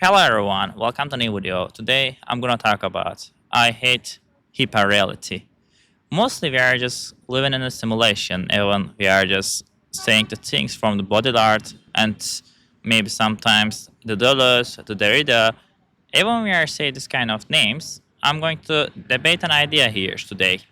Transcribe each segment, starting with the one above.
Hello everyone, welcome to a new video. Today I'm gonna talk about I hate hyperreality. Mostly we are just living in a simulation, even we are just saying the things from the Baudrillard and maybe sometimes the Deleuze, the Derrida. Even we are saying this kind of names, I'm going to debate an idea here today.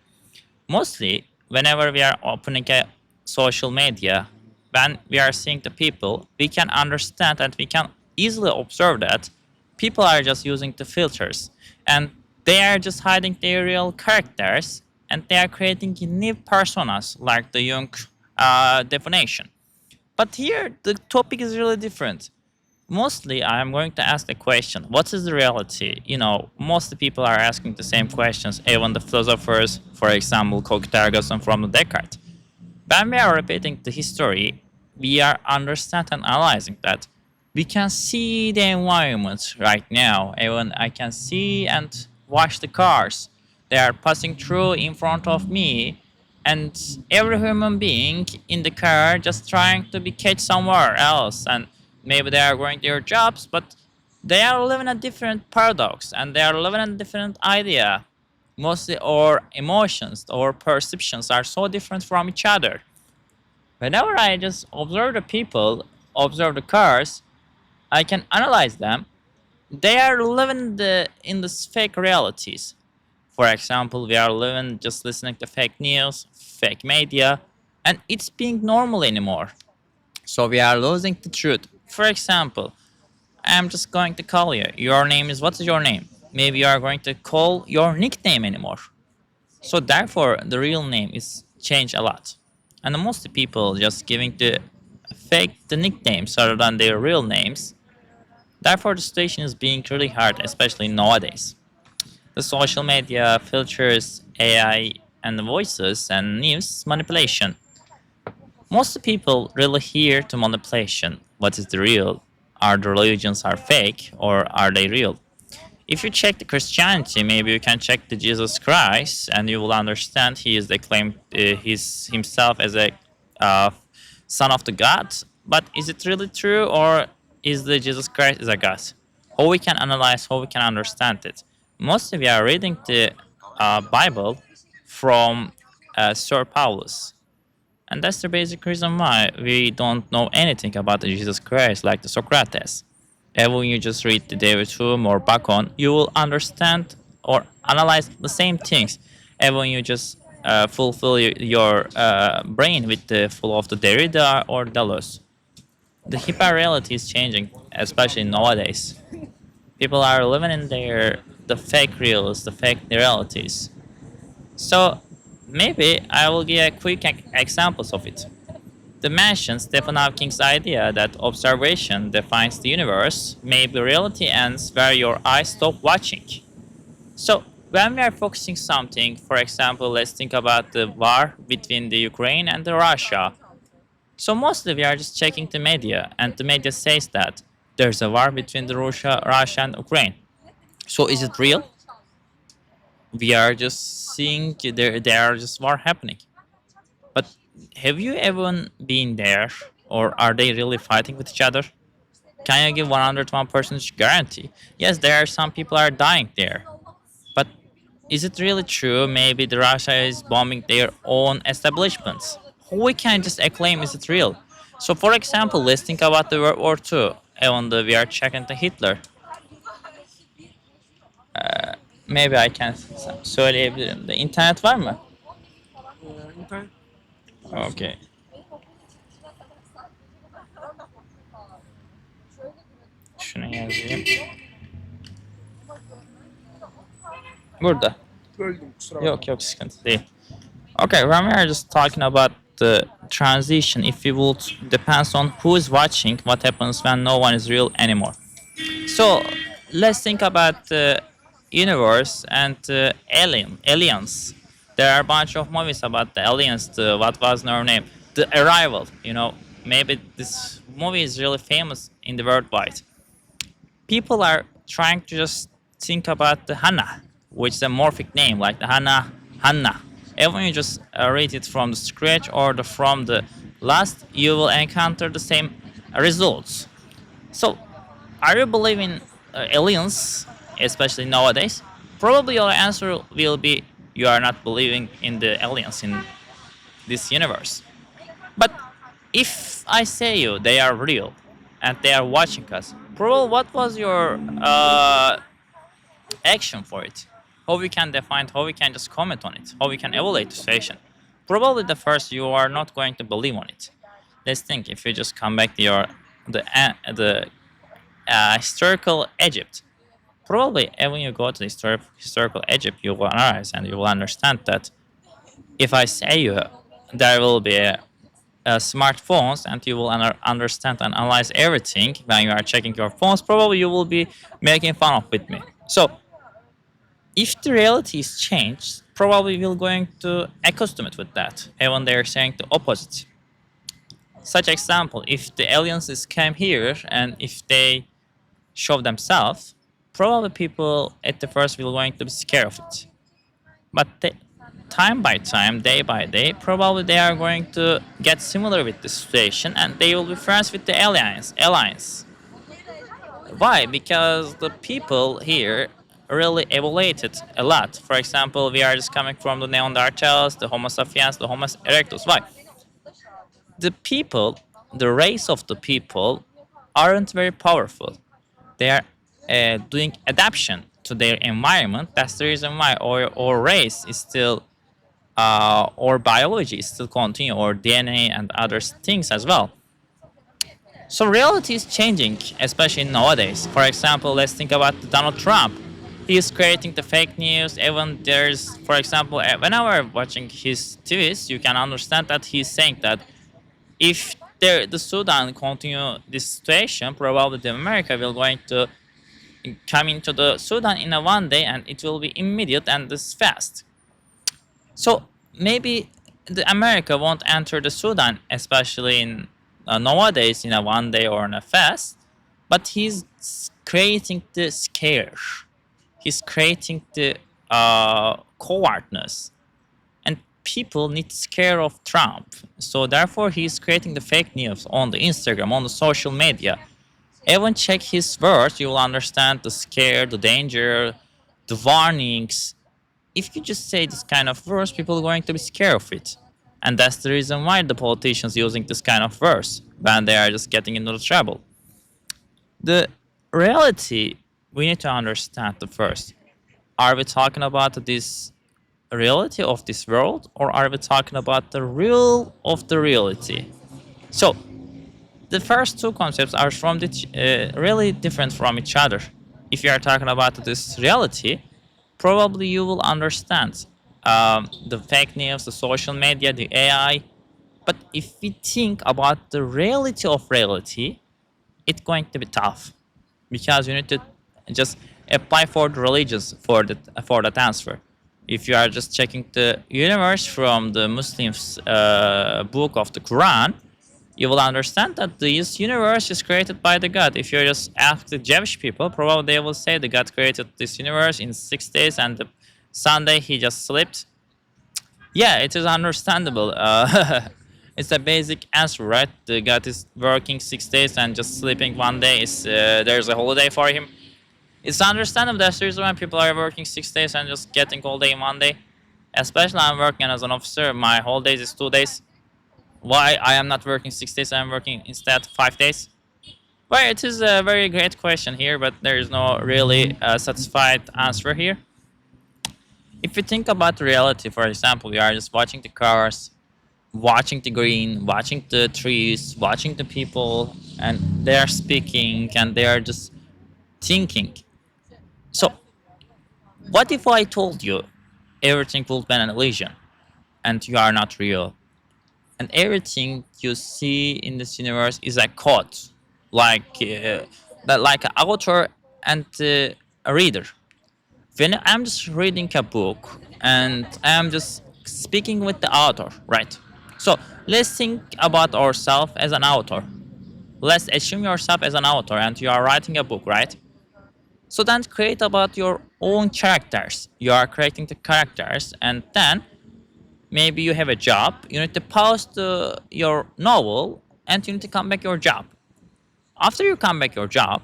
Mostly whenever we are opening a social media, when we are seeing the people, we can understand and we can easily observe that people are just using the filters and they are just hiding their real characters and they are creating new personas like the Jung definition. But here the topic is really different. Mostly, I am going to ask the question: what is the reality? Most people are asking the same questions. Even the philosophers, for example, Cogitagus and from Descartes. When we are repeating the history, we are understanding and analyzing that. We can see the environment right now. Even I can see and watch the cars. They are passing through in front of me, and every human being in the car just trying to be catch somewhere else, and maybe they are going to their jobs, but they are living a different paradox, and they are living a different idea. Mostly our emotions or perceptions are so different from each other. Whenever I just observe the people, observe the cars, I can analyze them. They are living in this fake realities. For example, we are living just listening to fake news, fake media, and it's being normal anymore. So we are losing the truth. For example, I'm just going to call you. Your name is, what is your name? Maybe you are going to call your nickname anymore. So therefore, the real name is changed a lot. And most people just giving the nicknames rather than their real names. Therefore, the situation is being really hard, especially nowadays. The social media filters, AI, and the voices and news manipulation. Most people really hear to manipulation. What is the real? Are the religions are fake or are they real? If you check the Christianity, maybe you can check the Jesus Christ, and you will understand he is the claim he's himself as a uh, son of the God. But is it really true, or is the Jesus Christ is a God? How we can analyze, how we can understand it? Mostly we are reading the Bible from Sir Paulus, and that's the basic reason why we don't know anything about the Jesus Christ like the Socrates. And when you just read the David Hume or Bacon, you will understand or analyze the same things. And when you just fulfill your brain with the full of the Derrida or Deleuze, the hyperreality is changing, especially nowadays. People are living in the fake reals, the fake realities. So maybe I will give a quick examples of it. The mention Stephen Hawking's idea that observation defines the universe, maybe reality ends where your eyes stop watching. So when we are focusing something, for example, let's think about the war between the Ukraine and the Russia. So mostly we are just checking the media, and the media says that there's a war between the Russia and Ukraine. So is it real? We are just seeing there are just war happening. But have you ever been there, or are they really fighting with each other? Can you give 101% guarantee? Yes, there are some people are dying there, but is it really true? Maybe the Russia is bombing their own establishments. We can just acclaim is it real? So, for example, let's think about the World War II. And we are checking the Hitler. Maybe I can söyleyebilirim. The internet var mı? Okay. Şunu yazayım. Burada. Yok yok sıkıntı değil. Okay, when we are just talking about the transition, if you would depends on who is watching, what happens when no one is real anymore. So let's think about the universe and aliens. There are a bunch of movies about the aliens. What was their name? The Arrival. Maybe this movie is really famous in the worldwide. People are trying to just think about the Hannah, which is a morphic name like the Hannah. And when you just read it from the scratch or from the last, you will encounter the same results. So, are you believing aliens, especially nowadays, probably your answer will be you are not believing in the aliens in this universe. But if I say you they are real and they are watching us, probably what was your action for it? How we can define, how we can just comment on it, how we can evaluate the situation? Probably the first you are not going to believe on it. Let's think if you just come back to your the historical Egypt. Probably when you go to the historical Egypt, you will analyze and you will understand that if I say you there will be smartphones and you will understand and analyze everything when you are checking your phones, probably you will be making fun of with me. So if the reality is changed, probably we're going to accustom it with that. Even they're saying the opposite. Such example, if the aliens is came here and if they show themselves, probably people at the first will going to be scared of it. But time by time, day by day, probably they are going to get similar with the situation and they will be friends with the aliens. Alliance. Why? Because the people here really evaluated a lot. For example, we are just coming from the Neanderthals, the Homo sapiens, the Homo erectus. Why? The people, the race of the people, aren't very powerful. They are doing adaptation to their environment. That's the reason why our race is still, or biology is still continue, or DNA and other things as well. So reality is changing, especially nowadays. For example, let's think about Donald Trump. He is creating the fake news. Even there's, for example, whenever watching his TVs, you can understand that he's saying that if the Sudan continue this situation, probably the America will going to come into the Sudan in a one day, and it will be immediate and this fast. So maybe the America won't enter the Sudan, especially in nowadays in a one day or in a fast, but he's creating the scare. He's creating the cowardness, and people need scare of Trump. So therefore, he's creating the fake news on the Instagram, on the social media. Even check his words, you will understand the scare, the danger, the warnings. If you just say this kind of words, people are going to be scared of it. And that's the reason why the politicians using this kind of words when they are just getting into trouble. The reality we need to understand the first. Are we talking about this reality of this world, or are we talking about the real of the reality? So the first two concepts are from the really different from each other. If you are talking about this reality, probably you will understand the fake news, the social media, the AI. But if we think about the reality of reality, it's going to be tough because you need to just apply for the religions for that answer. If you are just checking the universe from the Muslims' book of the Quran, you will understand that this universe is created by the God. If you just ask the Jewish people, probably they will say the God created this universe in 6 days and the Sunday he just slept. Yeah, it is understandable. It's a basic answer, right? The God is working 6 days and just sleeping one day. Is there's a holiday for him. It's understandable. That's the reason why people are working 6 days and just getting all day in one day. Especially I'm working as an officer. My holidays is 2 days. Why I am not working 6 days? I'm working instead 5 days. Well, it is a very great question here, but there is no really satisfied answer here. If you think about reality, for example, you are just watching the cars, watching the green, watching the trees, watching the people, and they are speaking and they are just thinking. So, what if I told you everything will be an illusion and you are not real? And everything you see in this universe is a code, like like an author and a reader. When I'm just reading a book and I'm just speaking with the author, right? So let's think about ourselves as an author. Let's assume yourself as an author and you are writing a book, right? So then create about your own characters. You are creating the characters, and then maybe you have a job. You need to pause your novel and you need to come back your job. After you come back your job,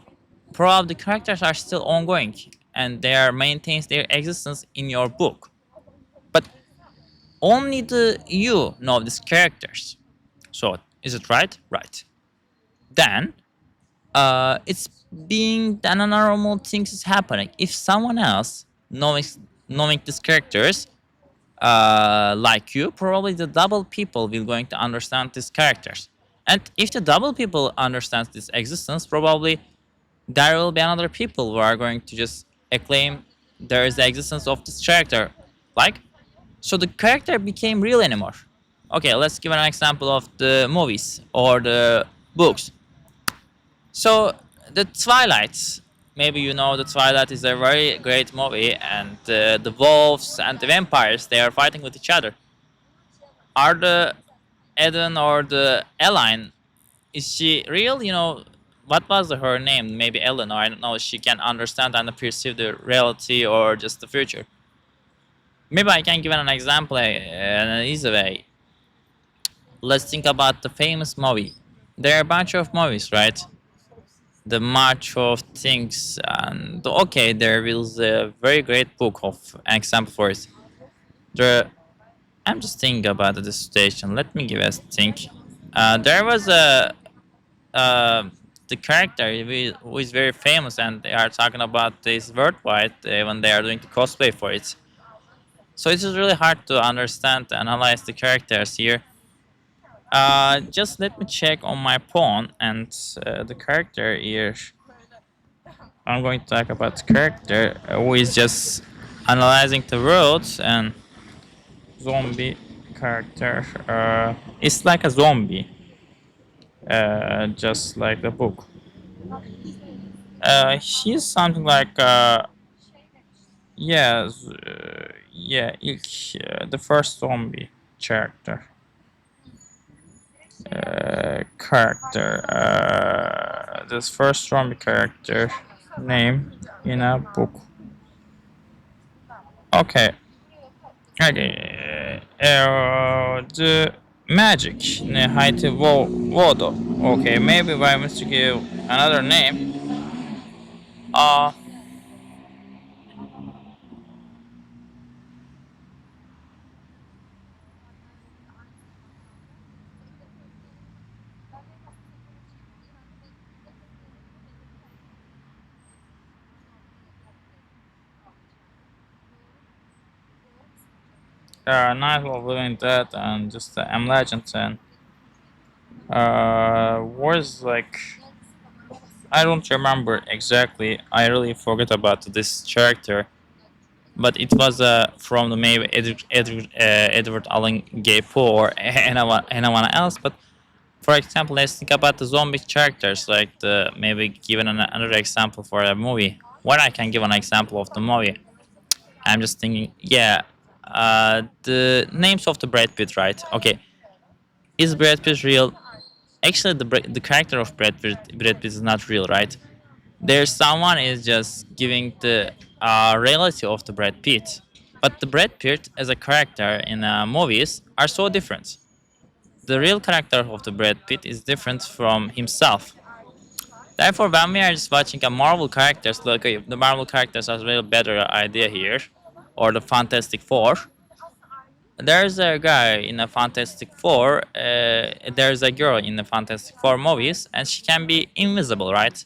probably the characters are still ongoing and they are maintains their existence in your book. But only the you know these characters. So is it right? Right. Then it's being the normal things is happening. If someone else knowing these characters like you, probably the double people will going to understand these characters. And if the double people understands this existence, probably there will be another people who are going to just acclaim there is the existence of this character. Like, so the character became real anymore. Okay, let's give an example of the movies or the books. So the Twilight, maybe you know the Twilight is a very great movie, and the wolves and the vampires they are fighting with each other. Are the Eden or the Elaine, is she real? You know, what was her name? Maybe Ellen, or I don't know. She can understand and perceive the reality or just the future. Maybe I can give an example in an easy way. Let's think about the famous movie. There are a bunch of movies, right? The March of Things, and okay, there is a very great book of example for it. The I'm just thinking about the situation. Let me give a think. There was a uh, the character who is very famous, and they are talking about this worldwide when they are doing the cosplay for it. So it is really hard to understand and analyze the characters here. Just let me check on my phone and the character here. I'm going to talk about the character who is just analyzing the world and zombie character. It's like a zombie, just like the book. He's something like yeah, yeah, the first zombie character. This first zombie character name in a book. Okay. Okay. The magic. Nihility Vodo. Okay, maybe if I must give another name. Uh, Night of Living Dead and just M Legend and was like I don't remember exactly. I really forgot about this character, but it was from the maybe Edward Allen Gay Poe or anyone else. But for example, let's think about the zombie characters. Like the maybe given another example for a movie. What I can give an example of the movie. I'm just thinking, yeah, the names of the Brad Pitt, right? Okay, is Brad Pitt real? Actually, the character of Brad Pitt is not real, right? There's someone is just giving the reality of the Brad Pitt, but the Brad Pitt as a character in movies are so different. The real character of the Brad Pitt is different from himself. Therefore, when we are just watching a Marvel characters, look, the Marvel characters are a really better idea here, or the Fantastic Four. There's a guy in the Fantastic Four. There's a girl in the Fantastic Four movies, and she can be invisible, right?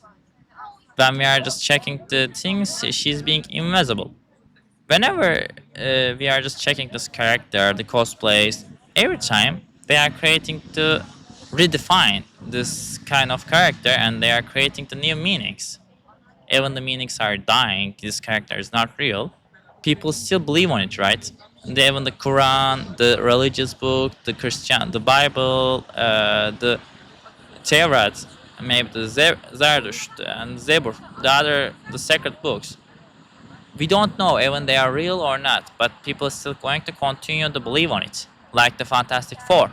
When we are just checking the things, she's being invisible. Whenever we are just checking this character, the cosplays, every time they are creating to redefine this kind of character and they are creating the new meanings. Even the meanings are dying, this character is not real, people still believe on it, right? Even the Quran, the religious book, the Christian, the Bible, the Torah, maybe the Zerdusht and Zebur, the sacred books. We don't know even they are real or not, but people are still going to continue to believe on it. Like the Fantastic Four.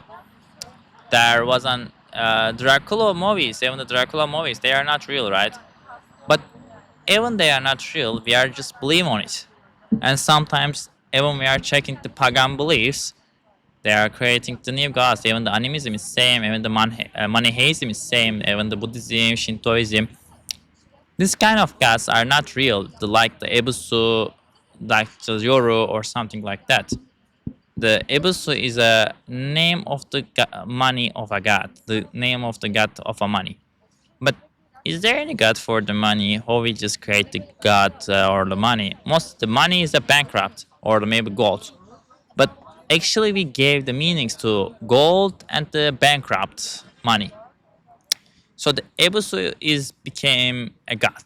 There was an Dracula movies, even the Dracula movies, they are not real, right? But even they are not real, we are just believe on it. And sometimes even we are checking the pagan beliefs, they are creating the new gods. Even the animism is same, even the Manichaeism is same, even the Buddhism, Shintoism. This kind of gods are not real, like the Ebusu, like the Yoru or something like that. The Ebusu is a name of the money of a god, the name of the god of a money. But is there any god for the money? How we just create the god or the money? Most the money is a bankrupt or maybe gold. But actually, we gave the meanings to gold and the bankrupt money. So the Ebusu is became a god.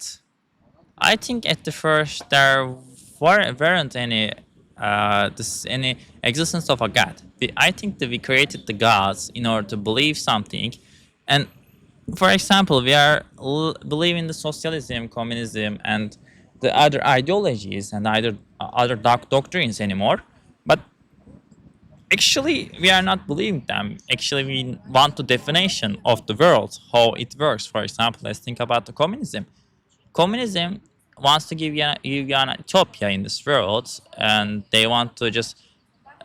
I think at the first there weren't any any existence of a god. I think that we created the gods in order to believe something, and for example, we are believing the socialism, communism, and the other ideologies and other dark doctrines anymore. But actually, we are not believing them. Actually, we want the definition of the world, how it works. For example, let's think about the communism. Communism wants to give you an utopia in this world, and they want to just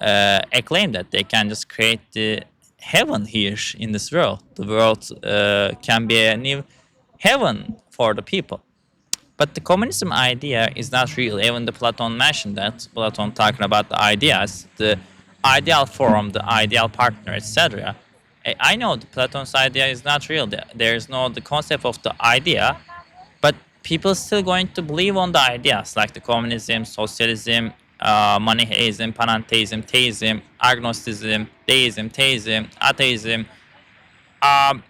acclaim that they can just create the heaven here in this world. The world can be a new heaven for the people. But the communism idea is not real. Even the Platon mentioned that. Platon talking about the ideas, the ideal form, the ideal partner, etc. I know the Platon's idea is not real. There is no the concept of the idea, but people still going to believe on the ideas like the communism, socialism, monotheism, panentheism, theism, agnosticism, deism, theism, atheism, um,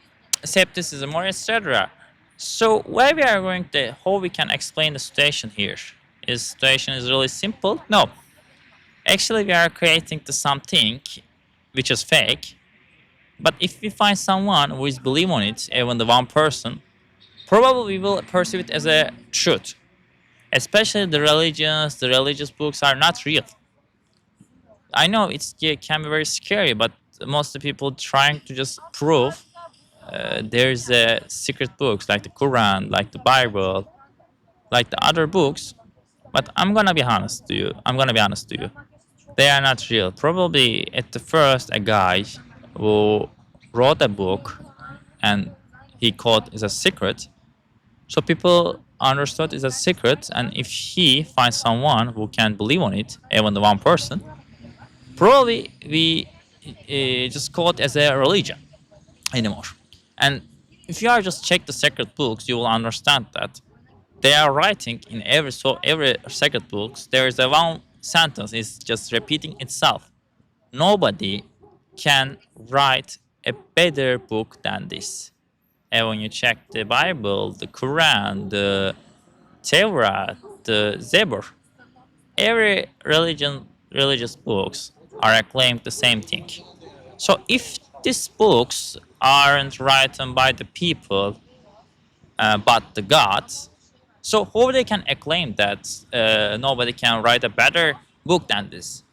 skepticism, or etc. So why we are going to how we can explain the situation here? Is situation is really simple? No, actually we are creating the something which is fake. But if we find someone who is believe on it, even the one person, probably we will perceive it as a truth. Especially the religious books are not real. I know it can be very scary, but most of the people trying to just prove there's secret books like the Quran, like the Bible, like the other books. But I'm gonna be honest to you. I'm gonna be honest to you. They are not real. Probably at the first a guy who wrote a book and he called it a secret. So people understood it's a secret, and if he finds someone who can believe on it, even the one person, probably we just call it as a religion anymore. And if you are just check the sacred books, you will understand that they are writing in every sacred books. There is a one sentence is just repeating itself. Nobody can write a better book than this. And when you check the Bible, the Quran, the Torah, the Zebur, every religious books are acclaimed the same thing. So if these books aren't written by the people but the gods, so how they can acclaim that nobody can write a better book than this?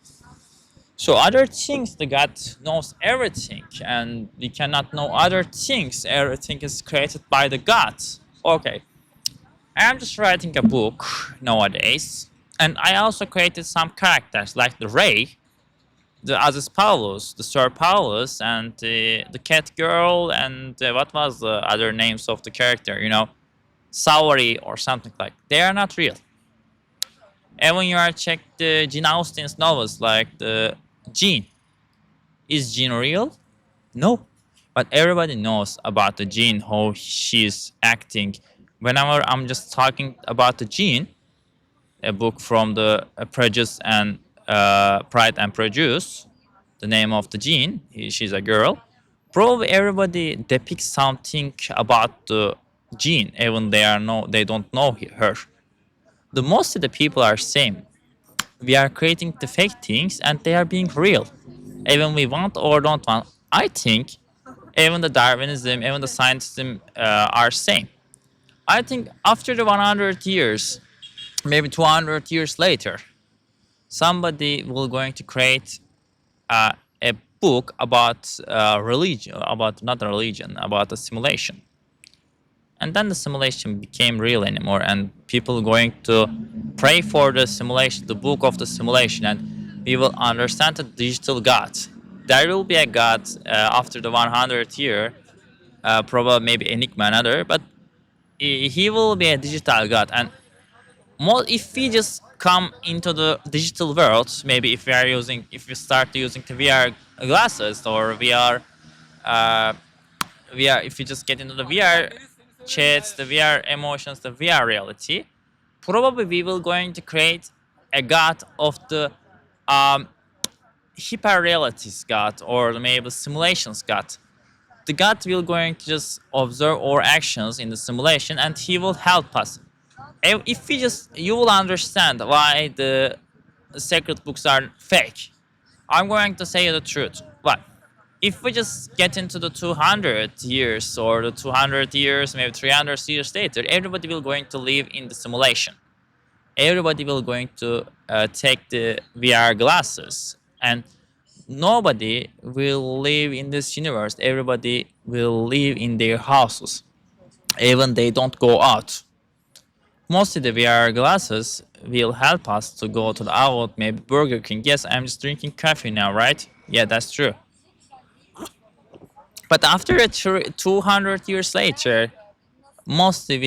So other things, the God knows everything, and we cannot know other things. Everything is created by the gods. Okay, I'm just writing a book nowadays, and I also created some characters like the Ray, the Aziz Paulus, the Sir Paulus, and the Cat Girl, and what was the other names of the character? You know, Sawari or something like. They are not real. And when you are check the Jane Austen's novels like the Jean, is Jean real? No. But everybody knows about the Jean, how she's acting. Whenever I'm just talking about the Jean, a book from the Prejudice and Pride and Prejudice, the name of the Jean, she's a girl. Probably everybody depicts something about the Jean, even they don't know her. The most of the people are same. We are creating the fake things and they are being real. Even we want or don't want. I think even the Darwinism, even the scientism are same. I think after the 100 years, maybe 200 years later, somebody will going to create a book about religion, about not a religion, about a simulation. And then the simulation became real anymore, and people going to pray for the simulation, the book of the simulation, and we will understand the digital god. There will be a god after the 100 year, probably maybe enigma another, but he will be a digital god. And more, if we just come into the digital world, maybe if we start using the VR glasses or if we just get into the VR chats, the VR emotions, the VR reality, probably we will going to create a god of the um, hyperrealities god or maybe simulations god. The god will going to just observe our actions in the simulation and he will help us. If we just, you will understand why the sacred books are fake. I'm going to say the truth. But if we just get into the 200 years or the 200 years, maybe 300 years later, everybody will going to live in the simulation. Everybody will going to take the VR glasses and nobody will live in this universe. Everybody will live in their houses. Even they don't go out. Mostly the VR glasses will help us to go to the outlet, maybe Burger King. Yes, I'm just drinking coffee now, right? Yeah, that's true. But after 200 years later, mostly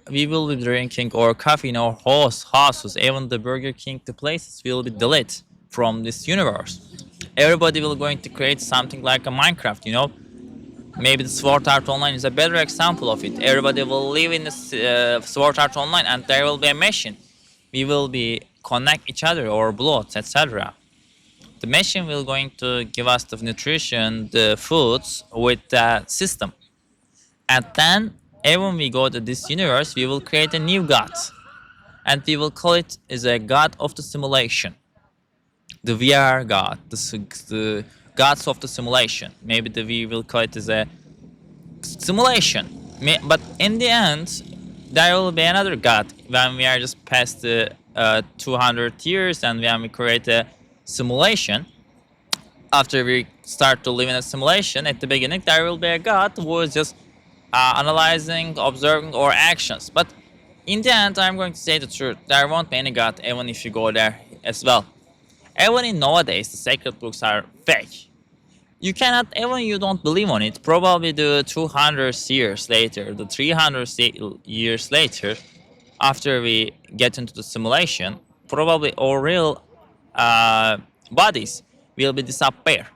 we will be drinking our coffee in our houses. Even the Burger King, the places will be deleted from this universe. Everybody will going to create something like a Minecraft, you know. Maybe the Sword Art Online is a better example of it. Everybody will live in this Sword Art Online, and there will be a machine. We will be connect each other or blood, etc. The machine will going to give us the nutrition, the foods with the system, and then when we go to this universe, we will create a new god, and we will call it as a god of the simulation, the VR god, the gods of the simulation. Maybe we will call it as a simulation. But in the end, there will be another god when we are just past the 200 years and when we create a simulation. After we start to live in a simulation, at the beginning, there will be a god who is just analyzing, observing our actions. But in the end, I'm going to say the truth. There won't be any god even if you go there as well. Even in nowadays, the sacred books are fake. You cannot, even you don't believe on it, probably the 200 years later, the 300 years later, after we get into the simulation, probably our real bodies will be disappear.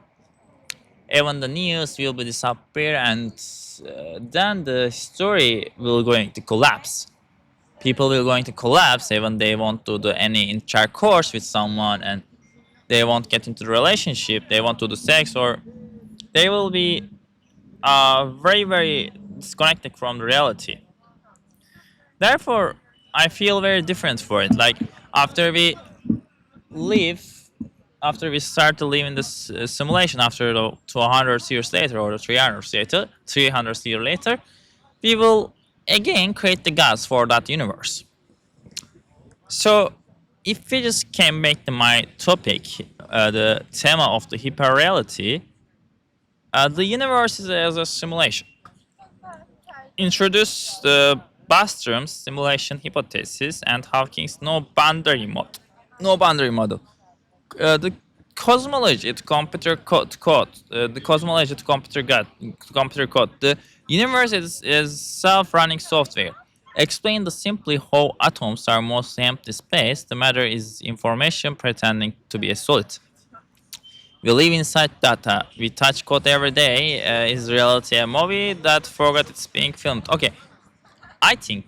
Even the news will be disappear, and then the story will going to collapse. People will going to collapse even they won't do any intercourse with someone, and they won't get into the relationship. They won't do the sex, or they will be very very disconnected from the reality. Therefore, I feel very different for it. Like after we live, after we start to live in this simulation, after the 200 years later or the 300 years later, we will again create the gods for that universe. So, if we just can back to my topic, the theme of the hyperreality, the universe is as a simulation. Introduce the Bostrom's simulation hypothesis and Hawking's no boundary model. No boundary model. The cosmology to the cosmology to computer code. The universe is self-running software. Explain the simply how atoms are mostly empty space. The matter is information pretending to be a solid. We live inside data. We touch code every day. Is reality a movie that forgot it's being filmed? Okay, I think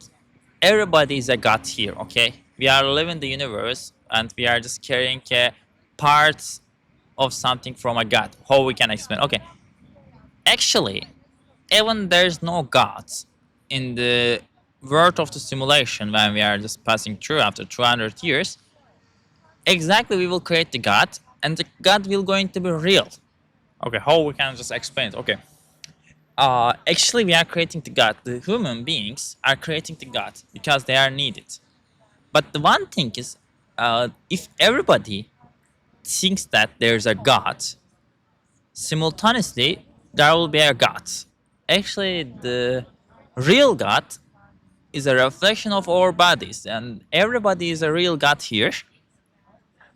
everybody is a god here. Okay, we are living the universe and we are just carrying a part of something from a god. How we can explain? Okay, actually, even there's no gods in the world of the simulation when we are just passing through after 200 years. Exactly, we will create the god, and the god will going to be real. Okay, how we can just explain it? Okay, actually, we are creating the god. The human beings are creating the god because they are needed. But the one thing is, if everybody thinks that there's a god, simultaneously there will be a god. Actually, the real god is a reflection of our bodies, and everybody is a real god here.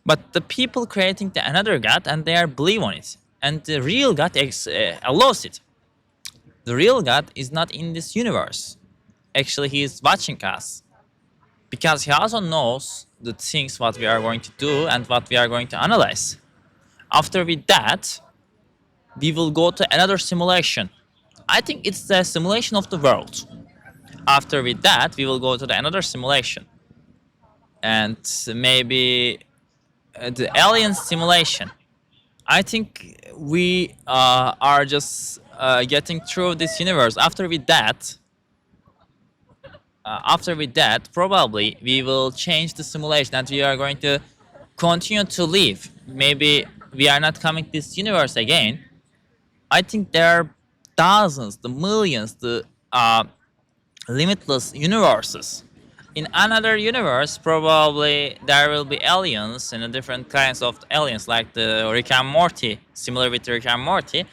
But the people creating the another god, and they are believe on it, and the real god allows it. The real god is not in this universe. actually he is watching us because he also knows the things what we are going to do and what we are going to analyze. After with that, we will go to another simulation. I think it's the simulation of the world. After with that, we will go to the another simulation, and maybe the alien simulation. I think we are just getting through this universe. After with that, probably we will change the simulation and we are going to continue to live. Maybe we are not coming this universe again. I think there are thousands, the millions, the limitless universes. In another universe, probably there will be aliens and different kinds of aliens, like the Rick and Morty, similar with Rick and Morty,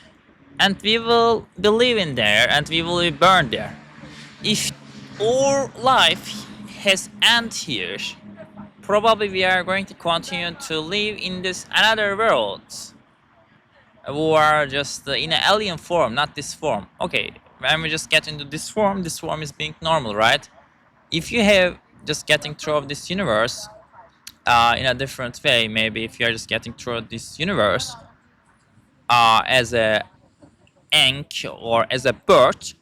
and we will be living there and we will be burned there. If our life has end here, probably we are going to continue to live in this another world who are just in an alien form, not this form. Okay, when we just get into this form is being normal, right? If you have just getting through of this universe in a different way, maybe if you are just getting through this universe as a ant or as a bird,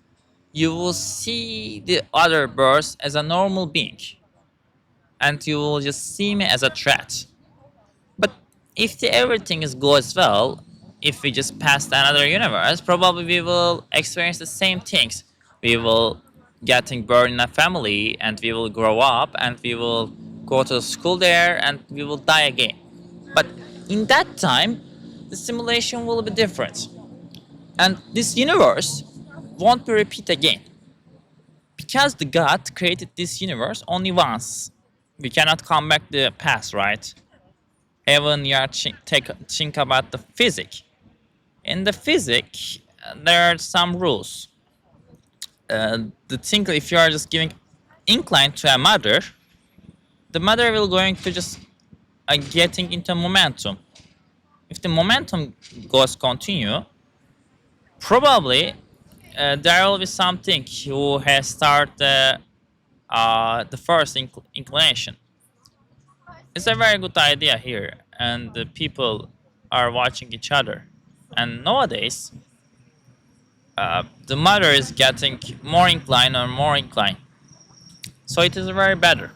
you will see the other birds as a normal being, and you will just see me as a threat. But if everything is goes well, if we just pass another universe, probably we will experience the same things. We will getting born in a family, and we will grow up, and we will go to school there, and we will die again. But in that time, the simulation will be different, and this universe won't be repeat again because the God created this universe only once. We cannot come back the past, right? Even you are think about the physics. In the physics, there are some rules. The thing, if you are just giving incline to a mother, the mother will going to just getting into momentum. If the momentum goes continue, probably there will be something who has started the first inclination. It's a very good idea here, and the people are watching each other. And nowadays, the mother is getting more inclined or more inclined. So it is very better.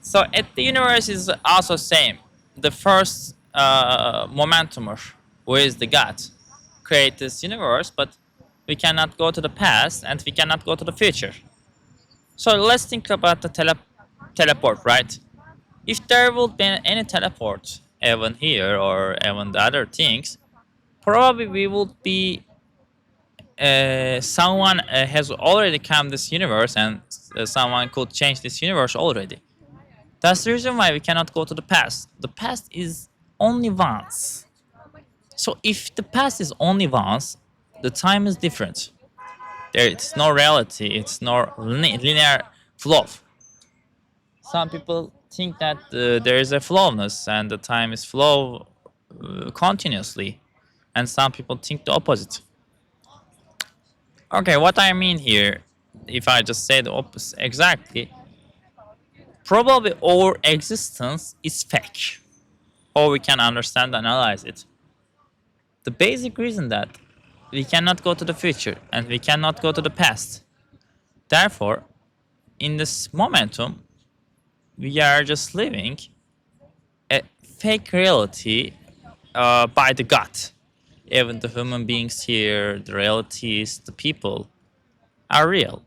So at the universe is also same. The first momentumer, who is the God, create this universe, but we cannot go to the past and we cannot go to the future. So let's think about the teleport, right? If there would be any teleport, even here or even the other things, probably we would be someone has already come this universe, and someone could change this universe already. That's the reason why we cannot go to the past. The past is only once. So if the past is only once, the time is different. There it's no reality, it's no linear flow. Some people think that there is a flowness and the time is flow continuously, and some people think the opposite. Okay, what I mean here, if I just say the opposite exactly, probably our existence is fake, or we can understand and analyze it. The basic reason that we cannot go to the future and we cannot go to the past. Therefore, in this momentum, we are just living a fake reality by the God. Even the human beings here, the realities, the people are real.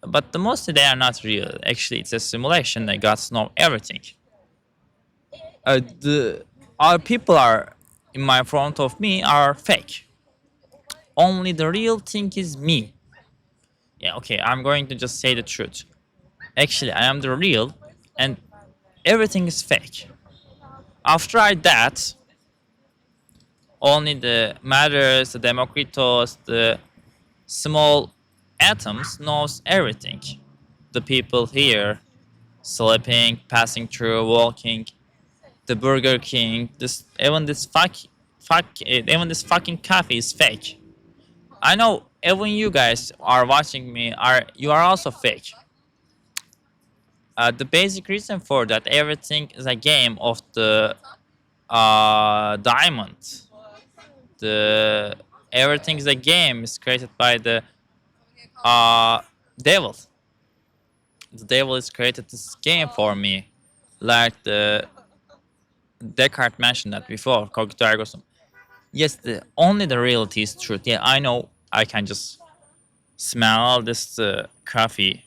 But the most they are not real. Actually, it's a simulation. The gods know everything. The our people are in my front of me are fake. Only the real thing is me. Yeah, okay, I'm going to just say the truth. Actually, I am the real, and everything is fake. After I that, only the matters, the Democritos, the small atoms knows everything. The people here, sleeping, passing through, walking, the Burger King, even this fucking coffee is fake. I know even you guys are watching me, you are also fake. The basic reason for that, everything is a game of the diamond. The everything is a game is created by the uh, devil. The devil is created this game for me, like the Descartes mentioned that before, cogito ergo sum. Yes, only the reality is truth. Yeah, I know. I can just smell this coffee.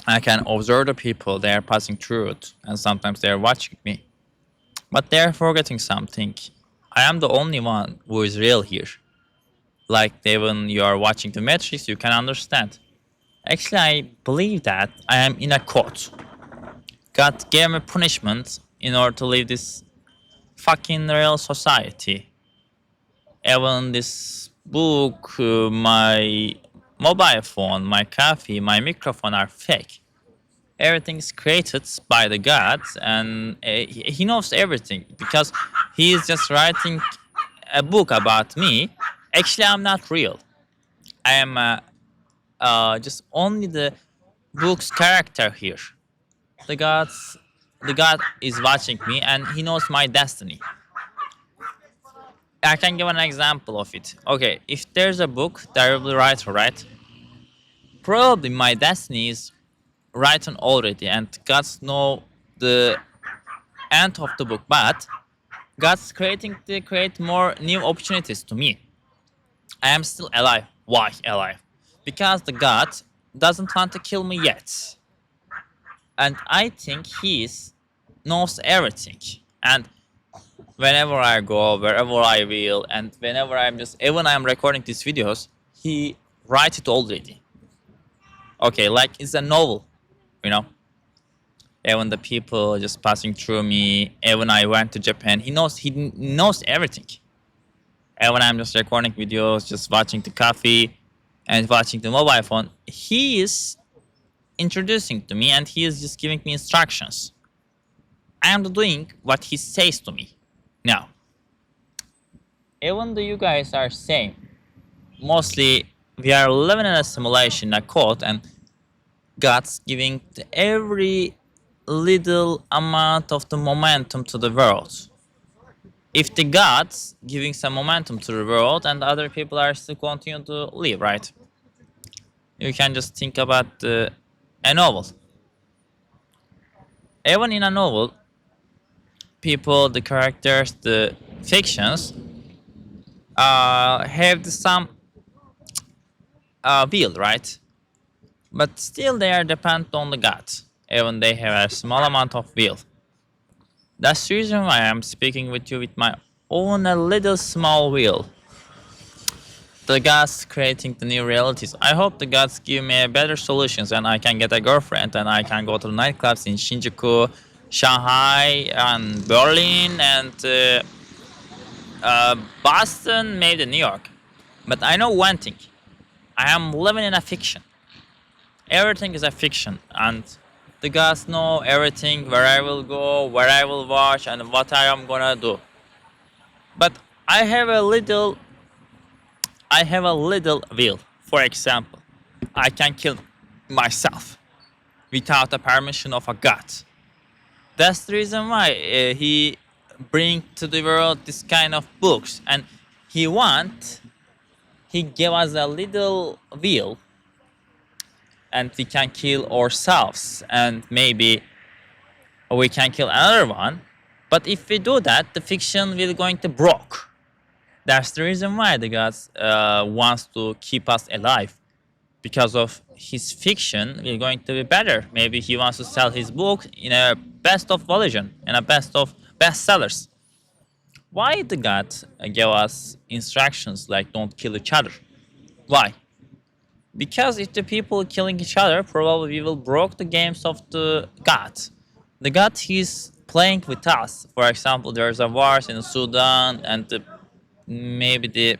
I can observe the people. They are passing through it, and sometimes they are watching me. But they are forgetting something. I am the only one who is real here. Like when you are watching the Matrix, you can understand. Actually, I believe that I am in a court. God gave me punishment in order to live this fucking real society. Even this book, my mobile phone, my coffee, my microphone are fake. Everything is created by the God, and he knows everything because he is just writing a book about me. Actually, I'm not real. I am just only the book's character here. The gods, the God is watching me, and he knows my destiny. I can give an example of it. Okay, if there's a book, there will be a writer, right? Probably my destiny is written already, and God's know the end of the book. But God's creating to create more new opportunities to me. I am still alive. Why alive? Because the God doesn't want to kill me yet, and I think He knows everything. And whenever I go, wherever I will, and whenever I'm just even I'm recording these videos, He write it already. Okay, like it's a novel, you know. Even the people just passing through me. Even I went to Japan, he knows everything. Even I'm just recording videos, just watching the coffee, and watching the mobile phone. He is introducing to me, and he is just giving me instructions. I am doing what he says to me. Now, even though you guys are same, mostly we are living in a simulation, a code, and God's giving every little amount of the momentum to the world. If the God's giving some momentum to the world and other people are still continue to live, right? You can just think about a novel. Even in a novel, people, the characters, the fictions have some will, right? But still they are dependent on the God. Even they have a small amount of will. That's the reason why I'm speaking with you with my own a little small will. The gods creating the new realities. I hope the gods give me better solutions and I can get a girlfriend and I can go to the nightclubs in Shinjuku, Shanghai, and Berlin, and Boston, maybe New York. But I know one thing. I am living in a fiction. Everything is a fiction, and the gods know everything, where I will go, where I will watch, and what I am gonna do. But I have a little, I have a little will. For example, I can kill myself without the permission of a god. That's the reason why he bring to the world this kind of books, and he want, he gave us a little will, and we can kill ourselves, and maybe we can kill another one. But if we do that, the fiction will going to broke. That's the reason why the gods wants to keep us alive, because of his fiction will going to be better. Maybe he wants to sell his book in a best of volume, in a best of bestsellers. Why the god gave us instructions like don't kill each other? Why? Because if the people killing each other, probably we will broke the games of the god. The god he's playing with us. For example, there's a wars in Sudan, and maybe the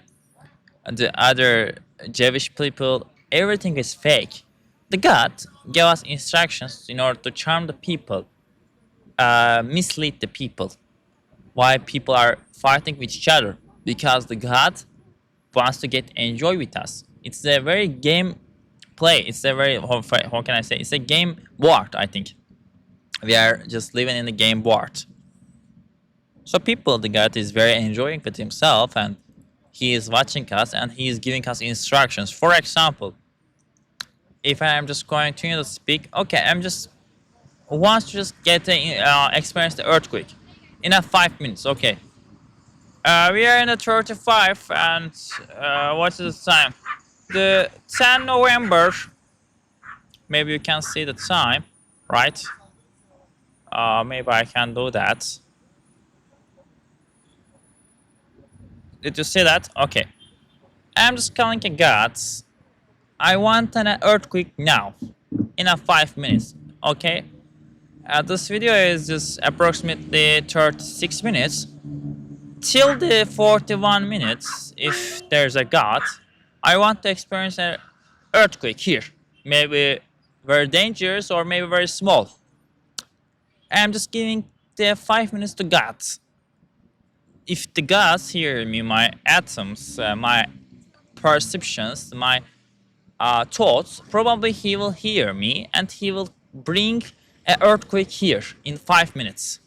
other Jewish people. Everything is fake. The god gave us instructions in order to charm the people, mislead the people. Why people are fighting with each other? Because the god wants to get enjoy with us. It's a very game play. It's a very how can I say? It's a game board. I think we are just living in the game board. So people, the God is very enjoying with himself, and he is watching us and he is giving us instructions. For example, if I am just going to speak, okay, I'm just wants to just get a, experience the earthquake in a 5 minutes. Okay, we are in the 35, and what's the time? The 10 November. Maybe you can see the time, right? Maybe I can do that. Did you see that? Okay. I'm just calling a god. I want an earthquake now, in a 5 minutes. Okay. This video is just approximately 36 minutes. Till the 41 minutes, if there's a god, I want to experience an earthquake here. Maybe very dangerous or maybe very small. I'm just giving the 5 minutes to God. If the gods hear me, my atoms, my perceptions, my thoughts, probably he will hear me and he will bring an earthquake here in 5 minutes.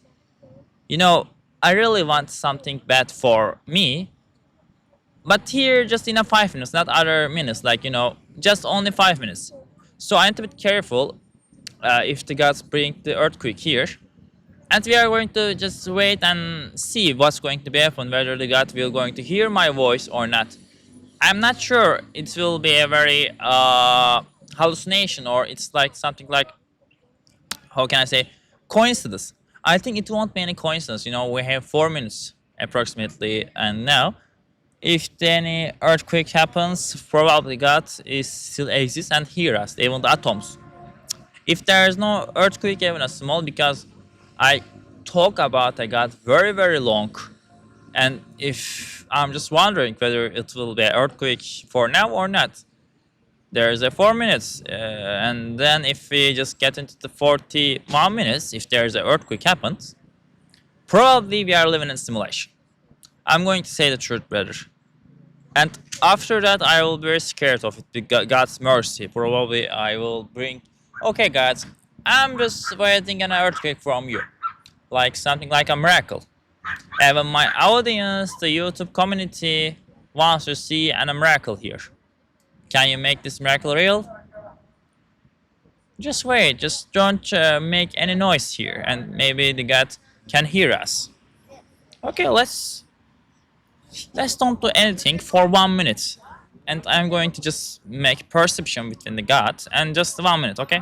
You know, I really want something bad for me, but here just in a 5 minutes, not other minutes, like, just only 5 minutes. So I need to be careful if the gods bring the earthquake here. And we are going to just wait and see what's going to be happen, whether the god will going to hear my voice or not. I'm not sure it will be a very hallucination, or it's like something like, how can I say, coincidence. I think it won't be any coincidence. We have 4 minutes approximately, and now if any earthquake happens, probably God is still exists and hear us, even the atoms. If there is no earthquake, even a small, because I talk about a God very very long, and if I'm just wondering whether it will be an earthquake for now or not. There's a 4 minutes, and then if we just get into the 41 minutes, if there's an earthquake happens, probably we are living in simulation. I'm going to say the truth, brother. And after that, I will be very scared of it. God's mercy. Probably I will bring, okay, God, I'm just waiting an earthquake from you, like something like a miracle. Even my audience, the YouTube community, wants to see a miracle here. Can you make this miracle real? Just wait. Just don't make any noise here, and maybe the God can hear us. Okay, let's don't do anything for 1 minute, and I'm going to just make perception between the God and just 1 minute. Okay.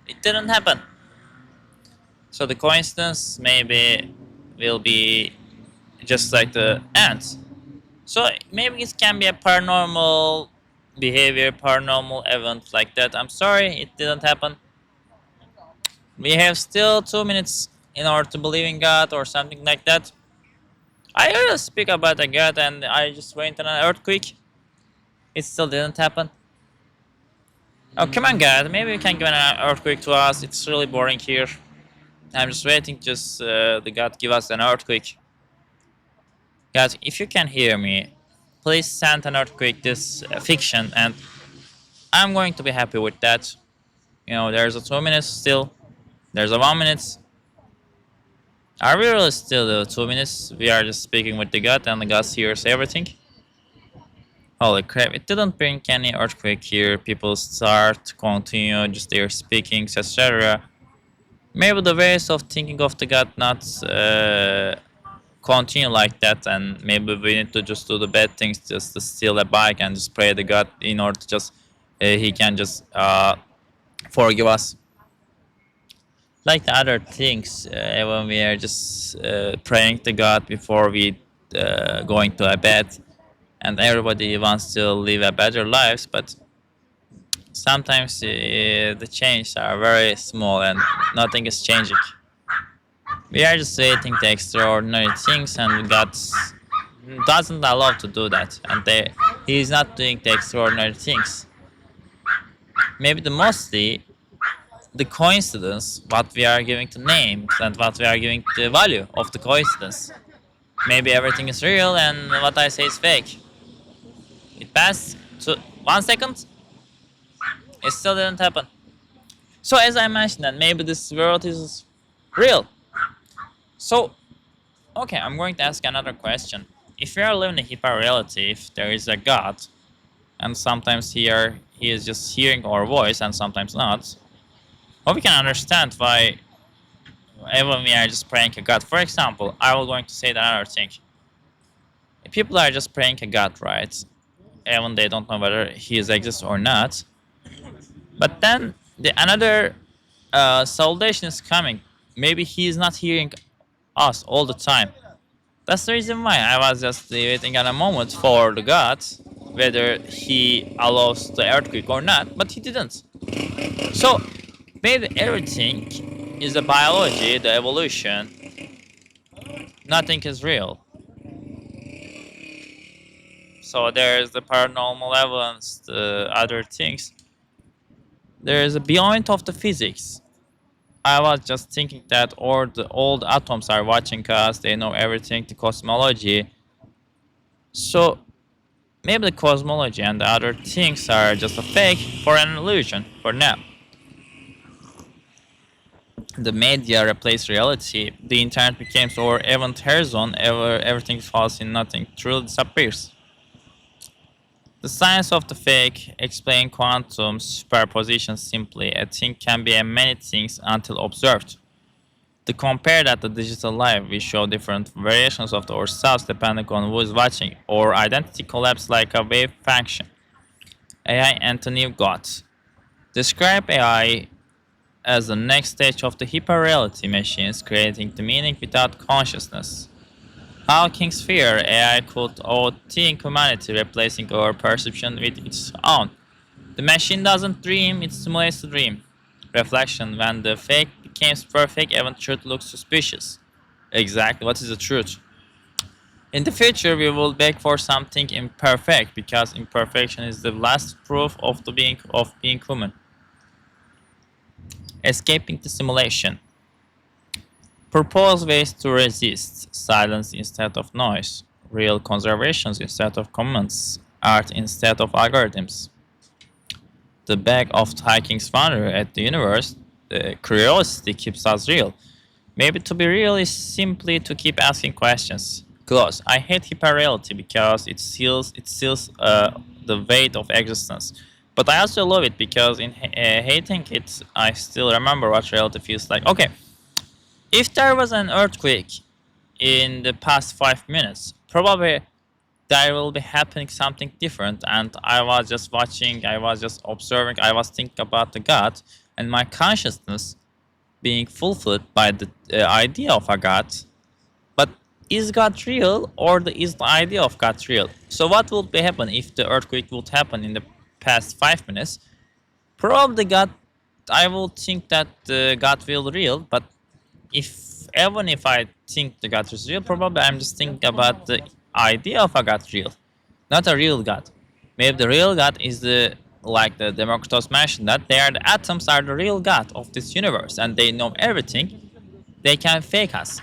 It didn't happen. So the coincidence maybe will be just like the ants. So maybe it can be a paranormal behavior, paranormal event like that. I'm sorry, it didn't happen. We have still 2 minutes in order to believe in God or something like that. I always speak about a God and I just went on an earthquake. It still didn't happen. Oh, come on, God. Maybe you can give an earthquake to us. It's really boring here. I'm just waiting. Just the God give us an earthquake. God, if you can hear me, please send an earthquake this fiction, and I'm going to be happy with that. There's a 2 minutes still. There's a 1 minute. Are we really still 2 minutes? We are just speaking with the God and the God hears everything? Holy crap, it didn't bring any earthquake here. People start, continue, just their speakings, etc. Maybe the ways of thinking of the God not continue like that, and maybe we need to just do the bad things, just to steal a bike and just pray to God in order to just He can just forgive us. Like the other things, when we are just praying to God before we going to a bed, and everybody wants to live a better lives, but sometimes the changes are very small and nothing is changing. We are just waiting the extraordinary things, and God doesn't allow to do that, and He is not doing the extraordinary things. Maybe the mostly the coincidence, what we are giving the names and what we are giving the value of the coincidence. Maybe everything is real and what I say is fake. It passed to 1 second, it still didn't happen. So as I mentioned, that maybe this world is real. So okay, I'm going to ask another question. If we are living in hyperreality, if there is a God, and sometimes he is just hearing our voice and sometimes not, how we can understand why even we are just praying a God. For example, I was going to say another thing. People are just praying a God, right? Even they don't know whether he is exists or not. But then another salvation is coming. Maybe he is not hearing us all the time. That's the reason why I was just waiting at a moment for the God, whether he allows the earthquake or not, but he didn't. So maybe everything is the biology, the evolution. Nothing is real. So there's the paranormal evidence, the other things. There is a beyond of the physics. I was just thinking that all the old atoms are watching us, they know everything, the cosmology. So maybe the cosmology and the other things are just a fake for an illusion for now. The media replaced reality, the internet becomes our event horizon, everything falls in nothing, truly disappears. The science of the fake explain quantum superposition simply. A thing can be a many things until observed. To compare that to digital life, we show different variations of ourselves depending on who is watching. Our identity collapses like a wave function. AI and the new gods. Describe AI as the next stage of the hyperreality machines creating the meaning without consciousness. How King's fear AI could outthink humanity, replacing our perception with its own. The machine doesn't dream, it simulates the dream. Reflection: when the fake becomes perfect, even truth looks suspicious. Exactly, what is the truth? In the future, we will beg for something imperfect because imperfection is the last proof of being human. Escaping the simulation. Propose ways to resist: silence instead of noise, real conservations instead of comments, art instead of algorithms. The bag of Vikings wonder at the universe, the curiosity keeps us real. Maybe to be real is simply to keep asking questions. Close. I hate hyperreality because it seals the weight of existence. But I also love it because in hating it, I still remember what reality feels like. Okay, if there was an earthquake in the past 5 minutes, probably there will be happening something different. And I was just watching, I was just observing, I was thinking about the God, and my consciousness being fulfilled by the idea of a God. But is God real, or is the idea of God real? So what would be happen if the earthquake would happen in the past 5 minutes? Probably God, I will think that God will real, but even if I think the God is real, probably I'm just thinking about the idea of a God real, not a real God. Maybe the real God is the like the Democritus mentioned that they are the atoms are the real God of this universe and they know everything. They can fake us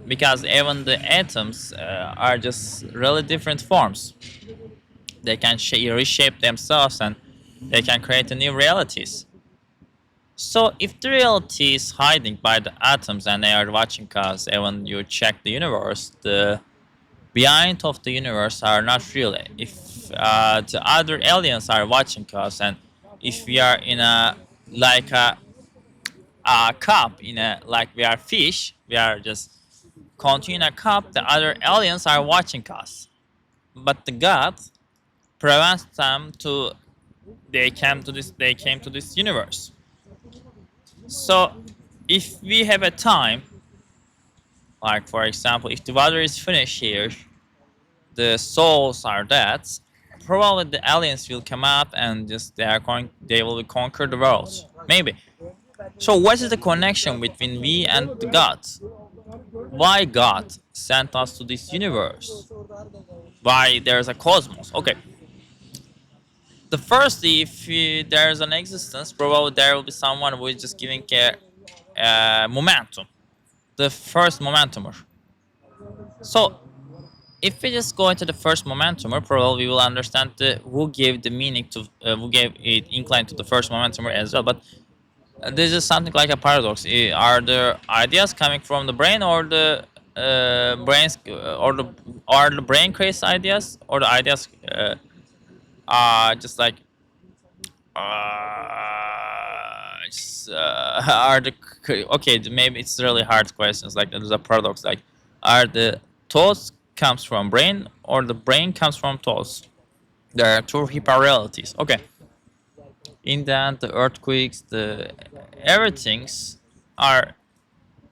because even the atoms are just really different forms. They can reshape themselves and they can create new realities. So if the reality is hiding by the atoms and they are watching us, and when you check the universe, the behind of the universe are not real. If the other aliens are watching us, and if we are in a like a cup in a like we are fish, we are just continue in a cup. The other aliens are watching us, but the God prevents them to. They came to this universe. So if we have a time, like for example, if the water is finished here, the souls are dead. Probably the aliens will come up and just they will conquer the world. Maybe. So what is the connection between we and the God? Why God sent us to this universe? Why there's a cosmos? Okay. The first, if there's an existence, probably there will be someone who is just giving a momentum. The first momentumer. So if we just go into the first momentumer, probably we will understand who gave the meaning to who gave it incline to the first momentumer as well. But this is something like a paradox. Are the ideas coming from the brain, or the brains, or the are the brain creates ideas, or the ideas are just like are the okay? Maybe it's really hard questions. Like there's a paradox. Like are the thoughts comes from brain, or the brain comes from thoughts? There are two hyperrealities. Okay. In the end, the earthquakes, the everything's are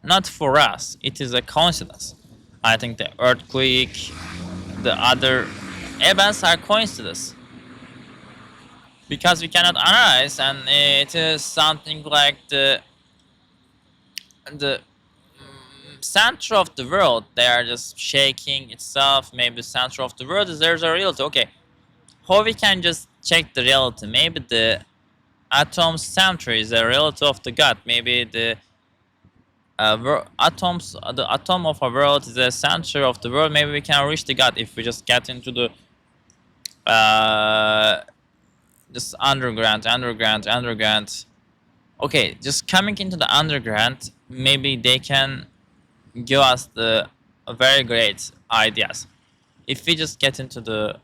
not for us. It is a coincidence. I think the earthquake, the other events are coincidence because we cannot analyze, and it is something like the center of the world. They are just shaking itself. Maybe the center of the world is there's a reality. Okay, how we can just check the reality? Maybe the atom's center is a reality of the God. Maybe the the atom of a world is the center of the world. Maybe we can reach the God if we just get into the uh, just underground. Okay, just coming into the underground, maybe they can give us the very great ideas. If we just get into the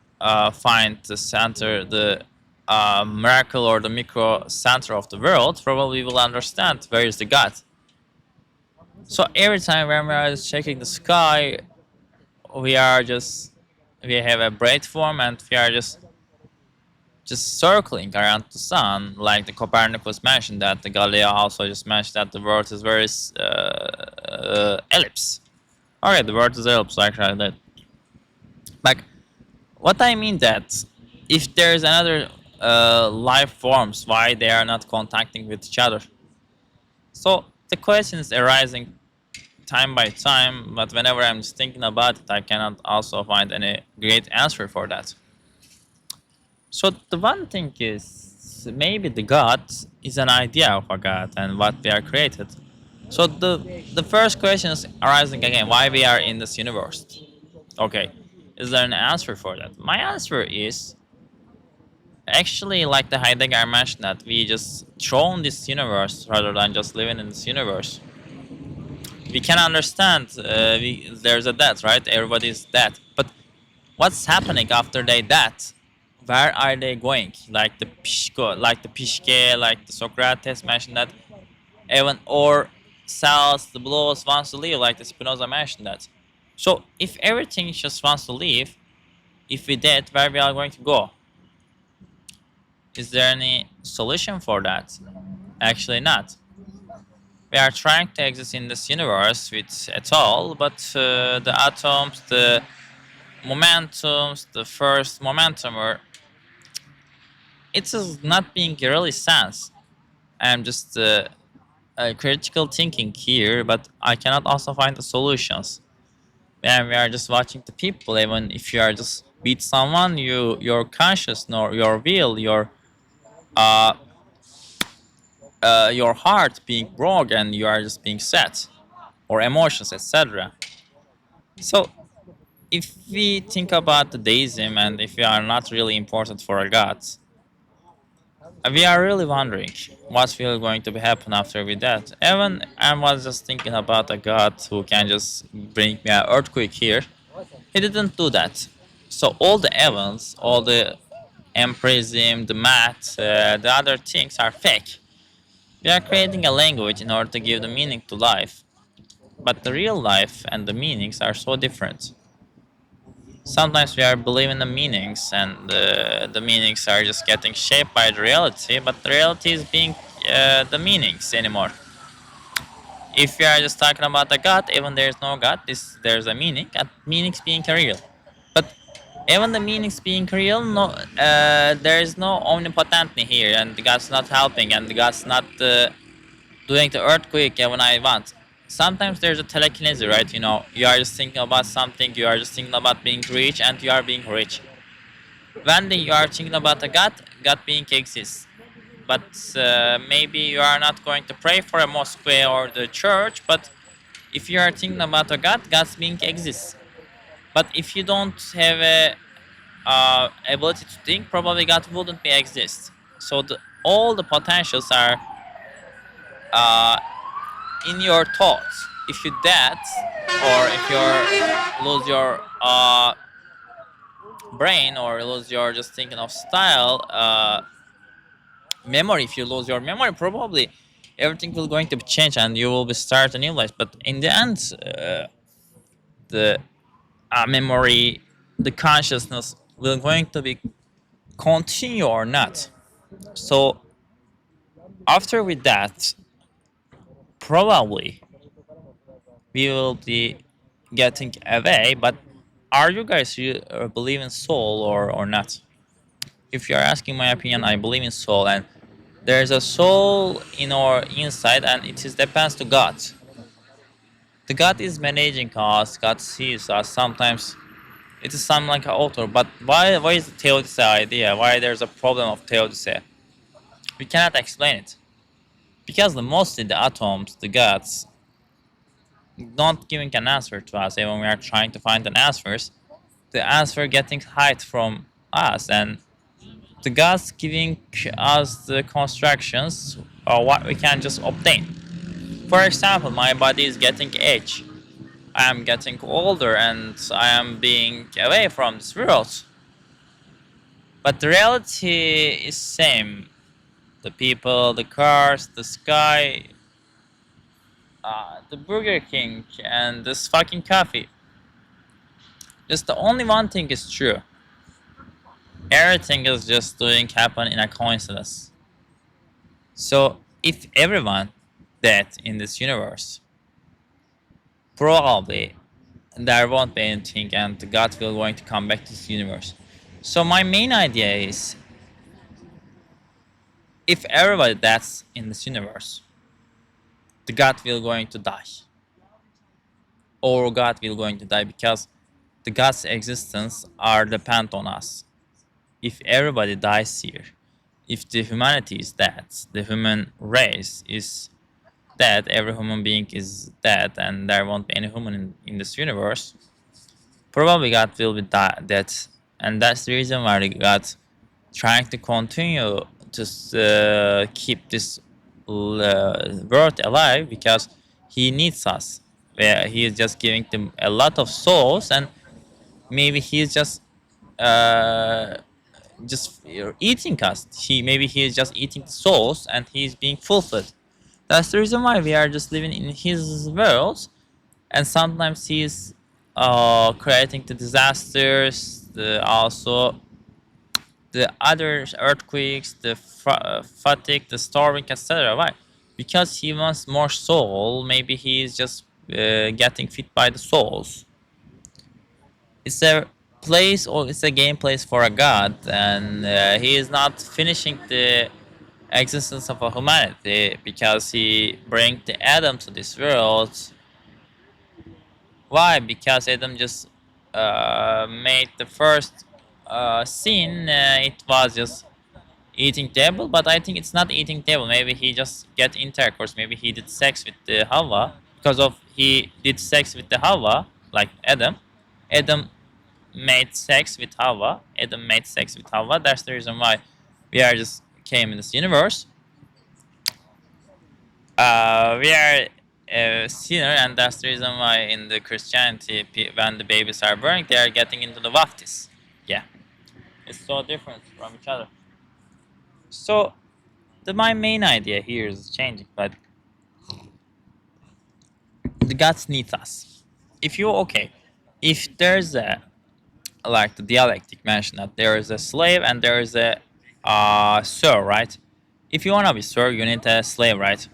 find the center, the miracle or the micro center of the world, probably we will understand where is the God. So every time when we are just checking the sky, we are just we have a bright form and we are just circling around the sun, like the Copernicus mentioned that the Galileo also just mentioned that the world is very ellipse. Okay, the world is ellipse actually. That like what I mean that if there is another life forms, why they are not contacting with each other? So the question is arising time by time, but whenever I'm just thinking about it, I cannot also find any great answer for that. So the one thing is maybe the God is an idea of a God and what we are created. So the first question is arising again: why we are in this universe? Okay, is there an answer for that? My answer is actually like the Heidegger mentioned that we just thrown this universe rather than just living in this universe. We can understand there's a death, right? Everybody's dead, but what's happening after they death? Where are they going? Like the Pishko, like the Pishke, like the Socrates mentioned that even or cells, the blows wants to leave, like the Spinoza mentioned that. So if everything just wants to leave, if we dead, where we are going to go? Is there any solution for that? Actually, not. We are trying to exist in this universe with at all, but the atoms, the momentums, the first momentum, or it is not being really sense. I'm just critical thinking here, but I cannot also find the solutions. And we are just watching the people. Even if you are just beat someone, your conscious, nor your will, uh, your heart being broke, and you are just being sad, or emotions, etc. So if we think about the deism, and if we are not really important for our gods, We are really wondering what's really going to be happen after we that. Even I was just thinking about a god who can just bring me an earthquake here. He didn't do that. So all the events, all the empirism, the math, the other things are fake. We are creating a language in order to give the meaning to life. But the real life and the meanings are so different. Sometimes we are believing the meanings, and the meanings are just getting shaped by the reality, but the reality is being the meanings anymore. If we are just talking about the God, even there is no God, there's a meaning, and meanings being real. But even the meanings being real, no, there is no omnipotently here, and God's not helping, and God's not doing the earthquake when I want. Sometimes there's a telekinesis, right? You know, you are just thinking about something, you are just thinking about being rich, and you are being rich. When you are thinking about a God, God being exists. But maybe you are not going to pray for a mosque or the church, but if you are thinking about a God, God's being exists. But if you don't have a ability to think, probably God wouldn't be exist. So all the potentials are uh, in your thoughts. If you that, or if you lose your brain, or lose your just thinking of style, memory. If you lose your memory, probably everything will going to be changed, and you will be start a new life. But in the end, the memory, the consciousness will going to be continue or not. So after with that, probably we will be getting away. But are you guys you believe in soul or not? If you are asking my opinion, I believe in soul, and there's a soul in our inside, and it is depends to God. The God is managing us. God sees us. Sometimes it is some like an author. But why is the theodicy idea? Why there's a problem of theodicy? We cannot explain it because mostly the atoms, the gods, not giving an answer to us. Even we are trying to find an answers, the answer getting hide from us, and the gods giving us the constructions or what we can just obtain. For example, my body is getting age. I am getting older and I am being away from this world. But the reality is same. The people, the cars, the sky, the Burger King, and this fucking coffee. Just the only one thing is true. Everything is just doing happen in a coincidence. So if everyone dead in this universe, probably there won't be anything and God will going to come back to this universe. So my main idea is if everybody that's in this universe, the God will going to die. Or God will going to die because the God's existence are depend on us. If everybody dies here, if the humanity is dead, the human race is dead, every human being is dead, and there won't be any human in this universe, probably God will be dead. And that's the reason why God trying to continue to keep this world alive because he needs us. Where he is just giving them a lot of souls, and maybe he's just eating us. Maybe he is just eating the souls, and he's being fulfilled. That's the reason why we are just living in his world, and sometimes he's creating the disasters, also the other earthquakes, the fatigue, the storming, etc. Why? Because he wants more soul. Maybe he is just getting fit by the souls. It's a place or it's a game place for a god, and he is not finishing the existence of a humanity because he bring the Adam to this world. Why? Because Adam just made the first sin. It was just eating table, but I think it's not eating table. Maybe he just get intercourse. Maybe he did sex with the Hawa because of he did sex with the Hawa like Adam. Adam made sex with Hawa. Adam made sex with Hawa. That's the reason why we are just came in this universe, we are a sinner, and that's the reason why in the Christianity, when the babies are born, they are getting into the baptism. Yeah, it's so different from each other. So my main idea here is changing, but the gods need us. If you okay, if there's a like the dialectic mentioned that there is a slave and there is a sir, right? If you wanna be sir, you need a slave, right?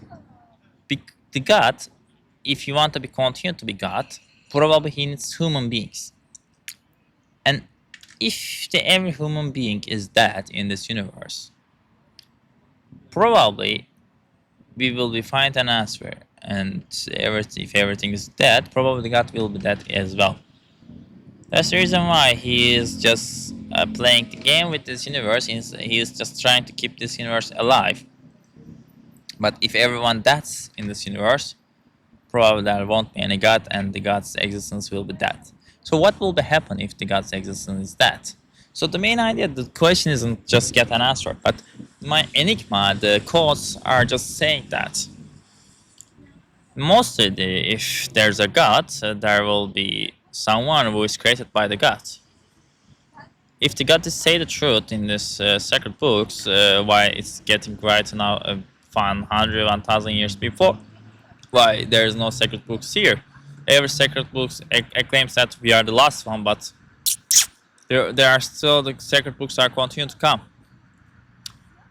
The god, if you want to be continued to be god, probably he needs human beings. And if every human being is dead in this universe, probably we will be find an answer. And if everything is dead, probably God will be dead as well. That's the reason why he is just playing the game with this universe. He is just trying to keep this universe alive. But if everyone dies in this universe, probably there won't be any God, and the God's existence will be dead. So what will happen if the God's existence is dead? So the main idea, the question isn't just get an answer, but my enigma, the codes are just saying that mostly if there's a God, there will be someone who is created by the God. If the God is say the truth in this sacred books, why it's getting right now 100, 1000 years before, why there is no sacred books here? Every sacred books claims that we are the last one, but there are still the sacred books are continuing to come.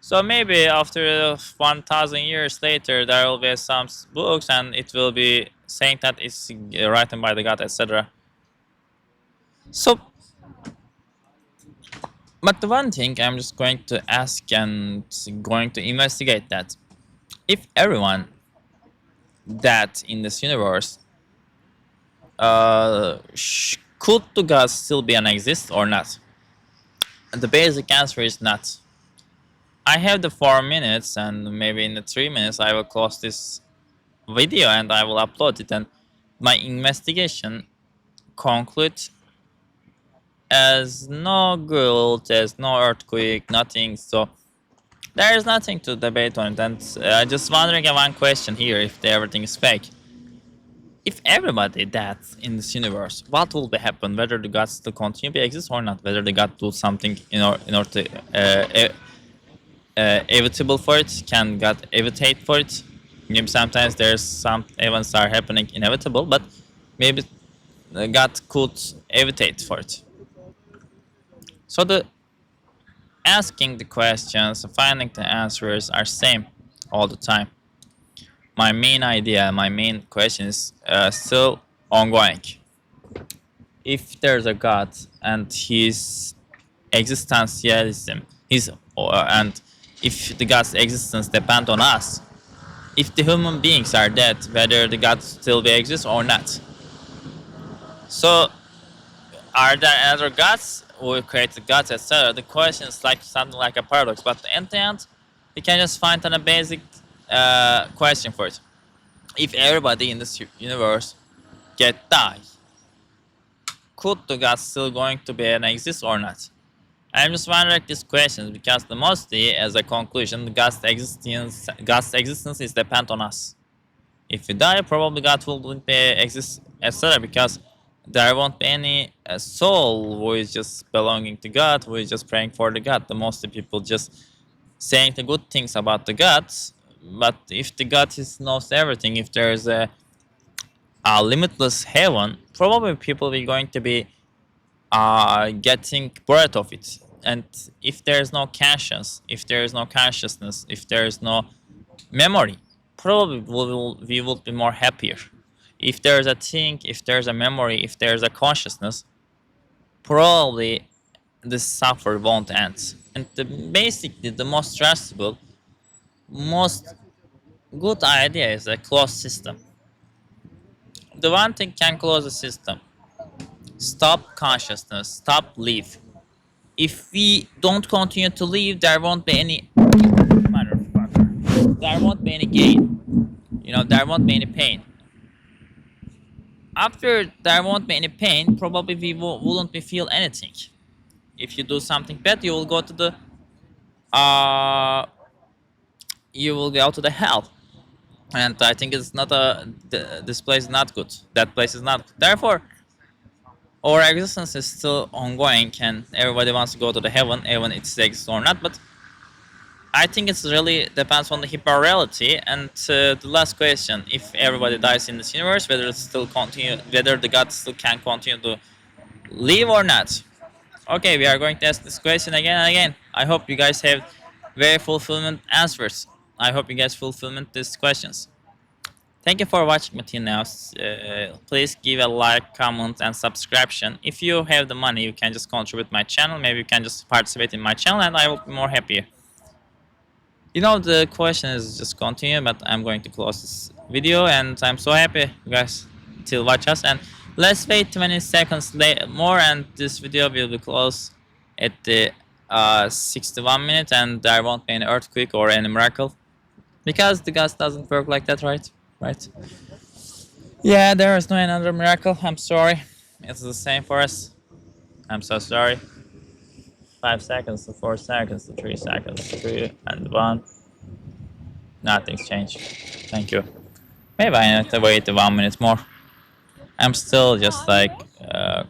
So maybe after 1000 years later, there will be some books and it will be saying that it's written by the God, etc. So, but the one thing I'm just going to ask and going to investigate that if everyone that in this universe, could the gods still be and exist or not? And the basic answer is not. I have the 4 minutes, and maybe in the 3 minutes I will close this video and I will upload it. And my investigation concludes as no guilt, as no earthquake, nothing. So there is nothing to debate on it. And just wondering one question here: if everything is fake, if everybody that's in this universe, what will be happen? Whether the gods still continue to exist or not? Whether the god do something in order to evitable for it? Can God evitate for it? Maybe sometimes there's some events are happening inevitable, but maybe God could evitate for it. So the asking the questions, finding the answers are same all the time. My main idea, my main question is still ongoing. If there's a God and his existentialism, and if the God's existence depend on us, if the human beings are dead, whether the God still exists or not. So, are there other gods who created gods, etc.? The question is like something like a paradox, but in the end, we can just find a basic question for it. If everybody in this universe die, could the gods still going to be and exist or not? I'm just wondering these questions because the mostly, as a conclusion, God's existence is dependent on us. If we die, probably God will be exist, etc. Because there won't be any soul who is just belonging to God, who is just praying for the God. The most people just saying the good things about the gods. But if the God knows everything, if there is a limitless heaven, probably people are going to be getting bored of it. And if there is no conscience, if there is no consciousness, if there is no memory, probably we will be more happier. If there is a thing, if there is a memory, if there is a consciousness, probably the suffer won't end. And basically, the most trustable, most good idea is a closed system. The one thing can close the system: stop consciousness, stop live. If we don't continue to live, there won't be any motherfucker. There won't be any gain. There won't be any pain. After there won't be any pain, probably we wouldn't feel anything. If you do something bad, you will go to the uh, you will go to the hell. And I think it's not this place is not good. That place is not good. Therefore, our existence is still ongoing, and everybody wants to go to the heaven, even it exists or not. But I think it's really depends on the hyperreality. And the last question: if everybody dies in this universe, whether it's still continue, whether the God still can continue to live or not. Okay, we are going to ask this question again and again. I hope you guys have very fulfillment answers. I hope you guys fulfillment these questions. Thank you for watching until now. Please give a like, comment, and subscription. If you have the money, you can just contribute my channel. Maybe you can just participate in my channel, and I will be more happy. You know, the question is just continue, but I'm going to close this video, and I'm so happy you guys still watch us. And let's wait 20 seconds more, and this video will be closed at the 61 minutes, and there won't be any earthquake or any miracle because the gas doesn't work like that, right? Right. Yeah, there is no another miracle. I'm sorry. It's the same for us. I'm so sorry. 5 seconds to 4 seconds to 3 seconds to 3 and 1. Nothing's changed. Thank you. Maybe I need to wait 1 minute more. I'm still just like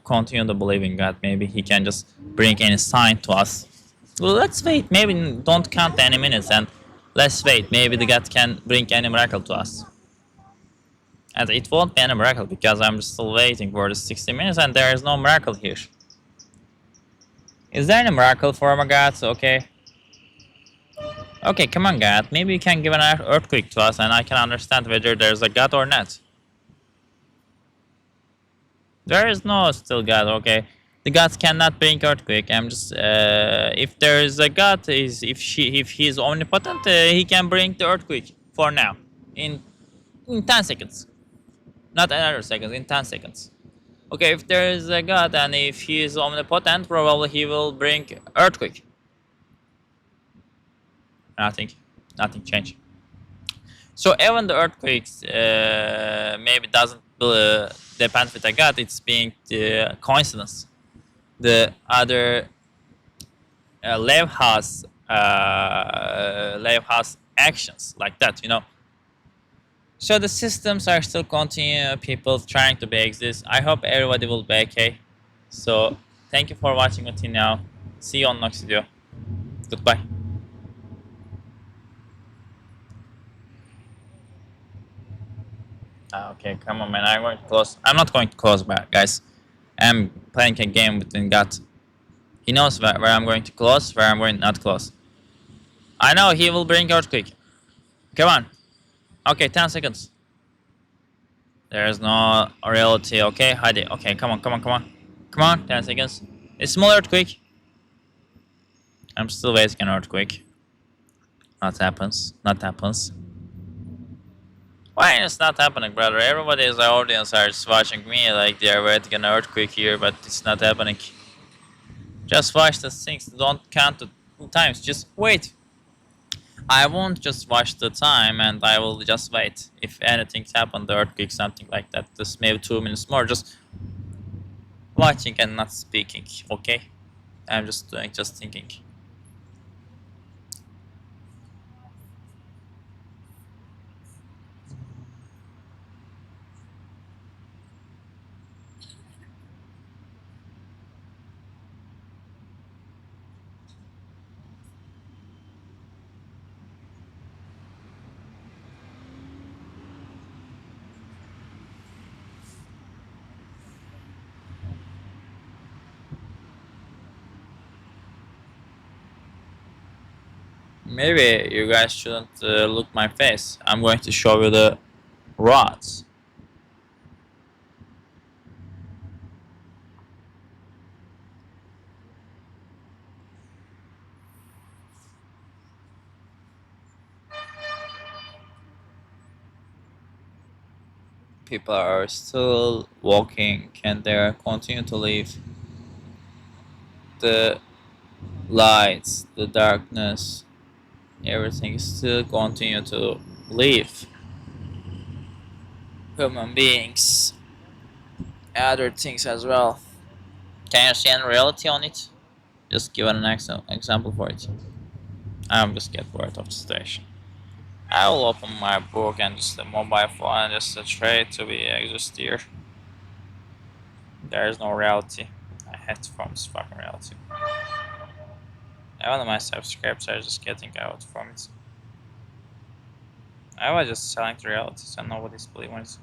continue to believe in God. Maybe He can just bring any sign to us. Well, let's wait. Maybe don't count any minutes and let's wait. Maybe the God can bring any miracle to us. And it won't be any miracle because I'm still waiting for the 60 minutes and there is no miracle here. Is there any miracle for my God? Okay. Okay, come on, God. Maybe you can give an earthquake to us and I can understand whether there's a God or not. There is no still God, okay. The gods cannot bring earthquake. I'm just if there is a God, if he is omnipotent, he can bring the earthquake for now in 10 seconds. Not another seconds, in 10 seconds. Okay, if there is a God and if he is omnipotent, probably he will bring earthquake. Nothing changed. So even the earthquakes maybe doesn't depend with a God, it's being the coincidence. The other live has actions like that, you know. So the systems are still continue, people trying to make this. I hope everybody will be okay. So thank you for watching until now. See you on next video. Goodbye. Okay, come on, man. I'm going to close. I'm not going to close, guys. I'm playing a game between God. He knows where I'm going to close, where I'm going not close. I know he will bring earthquake. Come on. Okay, 10 seconds. There is no reality. Okay, hide it. Okay, come on. Come on, 10 seconds. A small earthquake. I'm still waiting an earthquake. Not happens. Why it's not happening, brother? Everybody is our audience are just watching me like they are waiting an earthquake here, but it's not happening. Just watch the things. Don't count the times. Just wait. I won't just watch the time and I will just wait. If anything happens, the earthquake, something like that, just maybe 2 minutes more, just watching and not speaking, okay? I'm just thinking. Maybe you guys shouldn't look my face. I'm going to show you the rods. People are still walking and they are continue to live. The lights, the darkness, everything still continue to live. Human beings, other things as well. Can you see any reality on it? Just give an example for it. I'm just get bored of the station. I will open my book and just the mobile phone and just try to be just here. There is no reality. I hate from this fucking reality. Even my subscribers are just getting out from it. I was just selling the reality, so nobody's believing it.